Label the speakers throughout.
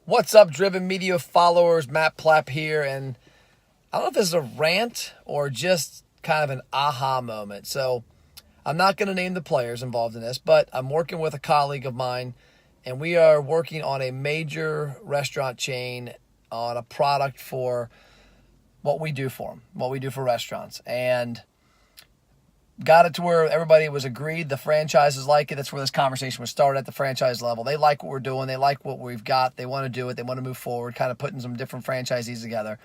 Speaker 1: What's up, Driven Media followers? Matt Plapp here, and I don't know if this is a rant or just kind of an aha moment. So I'm not going to name the players involved in this, but I'm working with a colleague of mine, and we are working on a major restaurant chain on a product for what we do for them, what we do for restaurants. And got it to where everybody was agreed. The franchises like it. That's where this conversation was started at the franchise level. They like what we're doing. They like what we've got. They want to do it. They want to move forward, kind of putting some different franchisees together.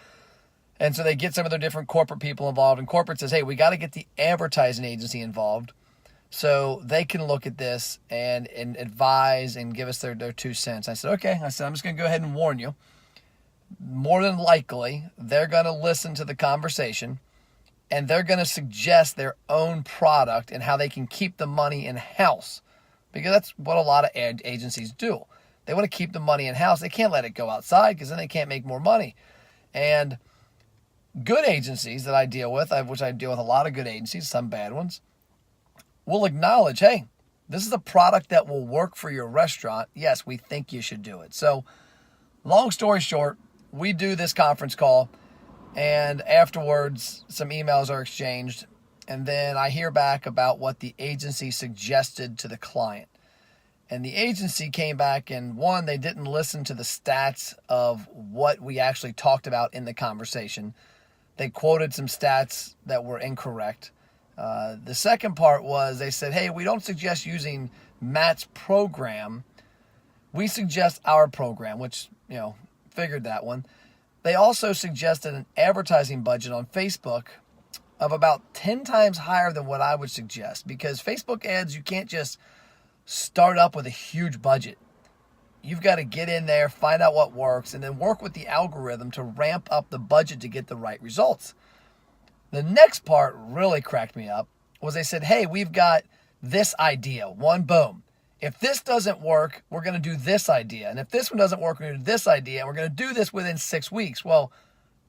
Speaker 1: And so they get some of their different corporate people involved. And corporate says, hey, we got to get the advertising agency involved so they can look at this and advise and give us their 2 cents. I said, okay. I said, I'm just going to go ahead and warn you. More than likely, they're going to listen to the conversation, and they're going to suggest their own product and how they can keep the money in-house, because that's what a lot of ad agencies do. They want to keep the money in-house. They can't let it go outside because then they can't make more money. And good agencies that I deal with, which I deal with a lot of good agencies, some bad ones, will acknowledge, hey, this is a product that will work for your restaurant. Yes, we think you should do it. So long story short, we do this conference call, and afterwards, some emails are exchanged. And then I hear back about what the agency suggested to the client. And the agency came back and, one, they didn't listen to the stats of what we actually talked about in the conversation. They quoted some stats that were incorrect. The second part was they said, hey, we don't suggest using Matt's program. We suggest our program, which, figured that one. They also suggested an advertising budget on Facebook of about 10 times higher than what I would suggest, because Facebook ads, you can't just start up with a huge budget. You've got to get in there, find out what works, and then work with the algorithm to ramp up the budget to get the right results. The next part really cracked me up was they said, hey, we've got this idea. One, boom. If this doesn't work, we're going to do this idea. And if this one doesn't work, we're going to do this idea. And we're going to do this within 6 weeks. Well,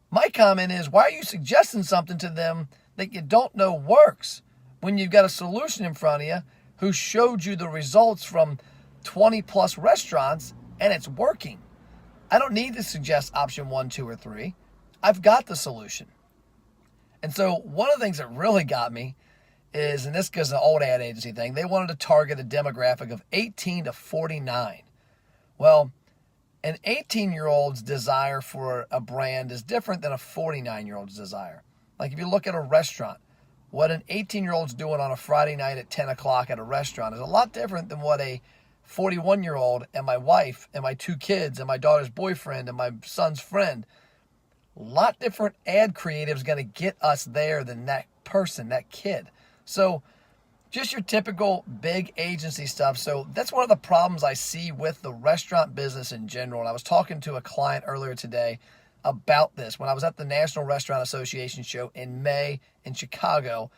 Speaker 1: my comment is, why are you suggesting something to them that you don't know works when you've got a solution in front of you who showed you the results from 20 plus restaurants and it's working? I don't need to suggest option 1, 2, or 3. I've got the solution. And so one of the things that really got me is, and this is an old ad agency thing, they wanted to target a demographic of 18 to 49. Well, an 18-year-old's desire for a brand is different than a 49-year-old's desire. Like if you look at a restaurant, what an 18-year-old's doing on a Friday night at 10 o'clock at a restaurant is a lot different than what a 41-year-old and my wife and my 2 kids and my daughter's boyfriend and my son's friend. A lot different ad creative is going to get us there than that person, that kid. So just your typical big agency stuff. So that's one of the problems I see with the restaurant business in general. And I was talking to a client earlier today about this. When I was at the National Restaurant Association show in May in Chicago,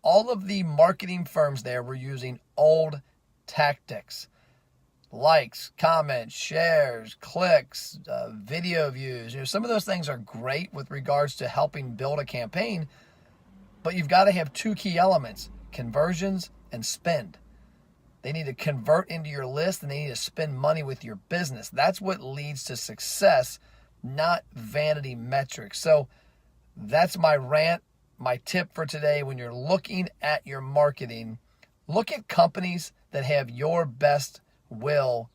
Speaker 1: all of the marketing firms there were using old tactics. Likes, comments, shares, clicks, video views. Some of those things are great with regards to helping build a campaign. But you've got to have 2 key elements, conversions and spend. They need to convert into your list, and they need to spend money with your business. That's what leads to success, not vanity metrics. So that's my rant, my tip for today. When you're looking at your marketing, look at companies that have your best will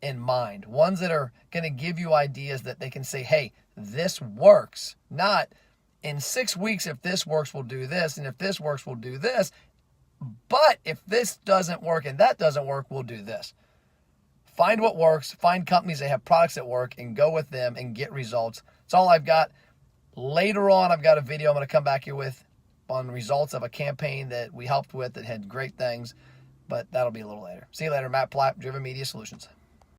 Speaker 1: in mind. Ones that are going to give you ideas that they can say, hey, this works. Not, in 6 weeks, if this works, we'll do this. And if this works, we'll do this. But if this doesn't work and that doesn't work, we'll do this. Find what works. Find companies that have products that work and go with them and get results. That's all I've got. Later on, I've got a video I'm going to come back here with on results of a campaign that we helped with that had great things. But that'll be a little later. See you later. Matt Plapp, Driven Media Solutions.